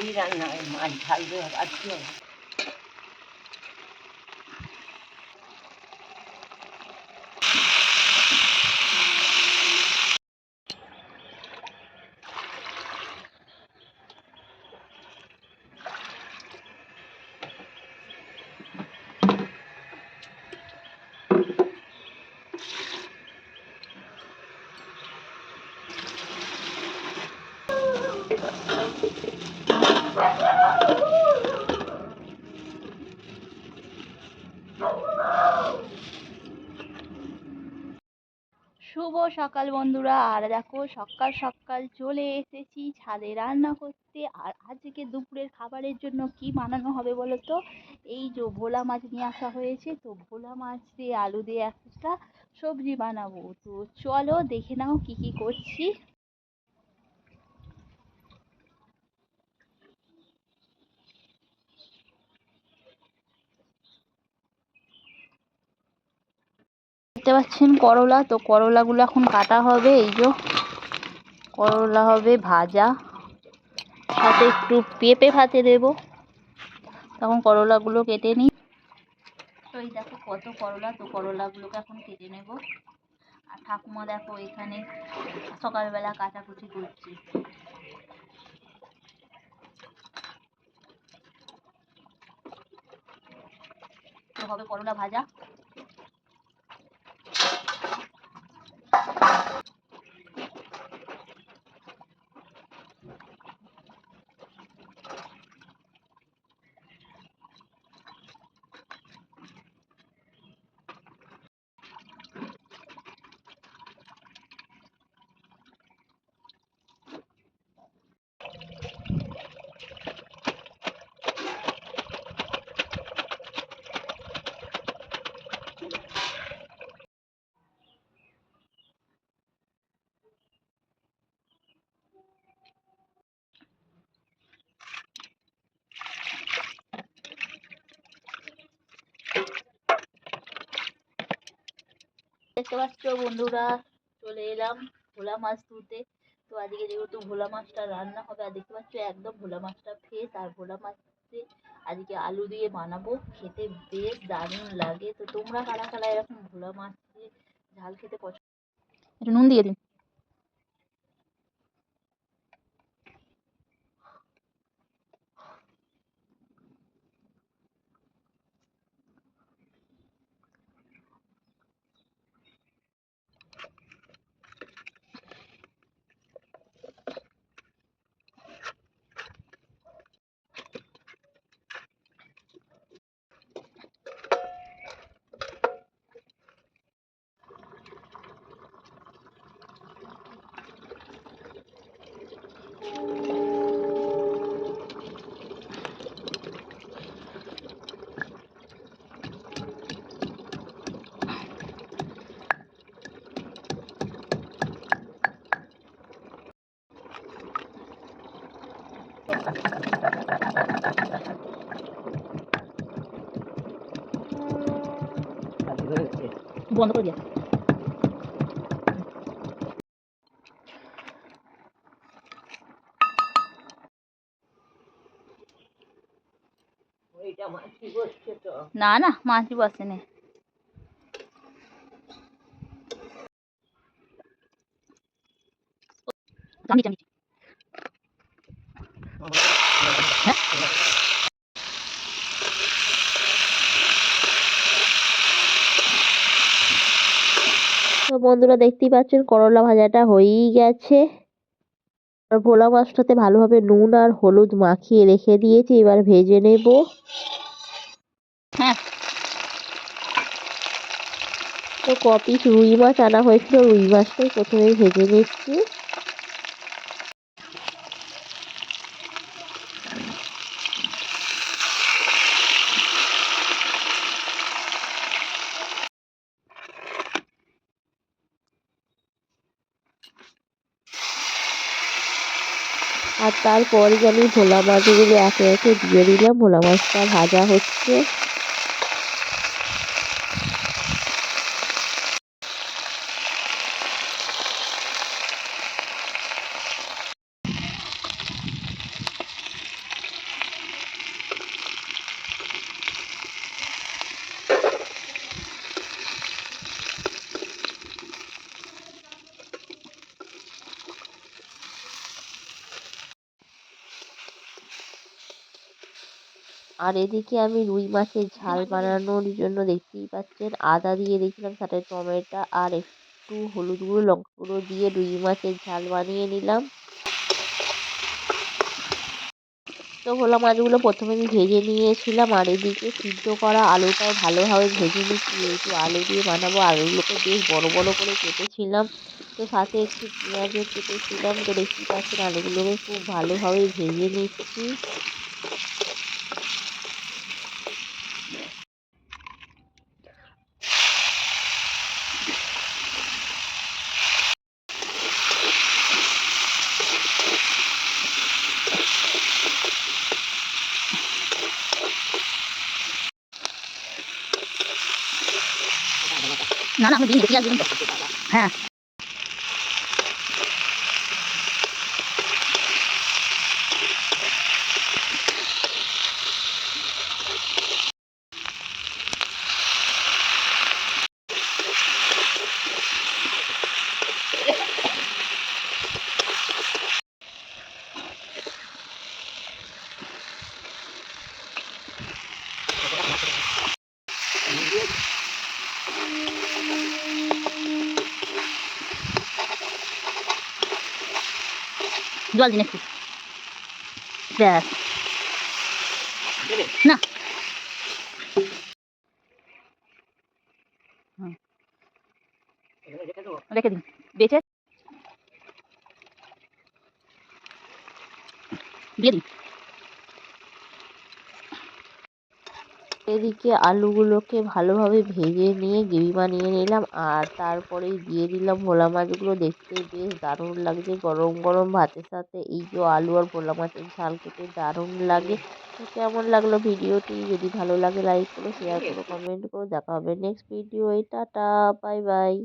এই রান্না হয়, মাছ ঢালবে আজকে। শুভ সকাল বন্ধুরা। আর দেখো সকাল সকাল চলে এসেছি ছাদে রান্না করতে। আর আজকে দুপুরের খাবারের জন্য কি বানানো হবে বলো তো? এই যে ভোলা মাছ নিয়ে আসা হয়েছে, তো ভোলা মাছ দিয়ে আলু দিয়ে একটা সবজি বানাবো। তো চলো দেখে নাও কি কি করছি। দেখতে পাচ্ছেন করলা, তো করলাগুলো এখন কাটা হবে। এই যে করলা হবে ভাজা, সাথে একটু পেঁপে ভাতে দেবো। তখন করলাগুলো কেটে নিই। তো এই দেখো কত করলা, তো করলাগুলোকে এখন কেটে নেব। আর ঠাকুমা দেখো এখানে সকালবেলা কাটাকুটি করছে। তো হবে করলা ভাজা। দেখতে পাচ্ছ বন্ধুরা, চলে এলাম ভোলা মাছ তুলতে। তো আজকে যেহেতু ভোলা মাছটা রান্না হবে, আর দেখতে পাচ্ছ একদম ভোলা মাছটা ফ্রেশ। আর ভোলা মাছে আজকে আলু দিয়ে বানাবো, খেতে বেশ দারুণ লাগে। তো তোমরা কারা কারা এরকম ভোলা মাছ দিয়ে ঝাল খেতে পছন্দ? একটু নুন দিয়ে দিন। বন্ধ করে দিয়া। না না, মাছই বসেনি। তো বন্ধুরা দেখতেই পাচ্ছেন করলা ভাজাটা হয়েই গেছে। আর ভোলা মাছটাতে ভালোভাবে নুন আর হলুদ মাখিয়ে রেখে দিয়েছি, এবার ভেজে নেব। হ্যাঁ, তো কপিস রুই মাছ আনা হয়েছিল, রুই মাছটাই প্রথমে ভেজে নিচ্ছি। আর তারপরে আমি ভোলা মাছগুলো একে একে দিয়ে দিলাম। ভোলা মাছটা ভাজা হচ্ছে। আর এদিকে আমি রুই মাছের ঝাল বানানোর জন্য দেখতেই পাচ্ছেন আদা দিয়ে দিয়েছিলাম, সাথে টমেটো আর একটু হলুদ গুঁড়ো লঙ্কা গুঁড়ো দিয়ে রুই মাছের ঝাল বানিয়ে নিলাম। তো ভোলা মাছগুলো প্রথমে আমি ভেজে নিয়েছিলাম, আর এদিকে সিদ্ধ করা আলুটাও ভালোভাবে ভেজে নিচ্ছি, যেহেতু আলু দিয়ে বানাবো। আলুগুলোকে বেশ বড় বড় করে কেটেছিলাম, তো সাথে একটু পেঁয়াজও কেটেছিলাম। তো দেখতেই পাচ্ছেন আলুগুলোকে খুব ভালোভাবে ভেজে নিচ্ছি। না না আমি দিন পেঁয়াজ দিন। হ্যাঁ জল দিন একটু, ব্যাস। না রেখে দিন, বেঁচে দিয়ে দিন। এদিকে আলুগুলোকে ভালোভাবে ভেজে নিয়ে গ্রেভি বানিয়ে নিলাম, আর তারপরেই দিয়ে দিলাম ভোলা মাছগুলো। দেখতে বেশ দারুণ লাগছে গরম গরম ভাতের সাথে। এই যে আলু আর ভোলা মাছের ঝাল খেতে দারুণ লাগে। তো কেমন লাগলো ভিডিওটি? যদি ভালো লাগে লাইক করো, শেয়ার করো, কমেন্ট করো। দেখা হবে next video. Tata, bye bye.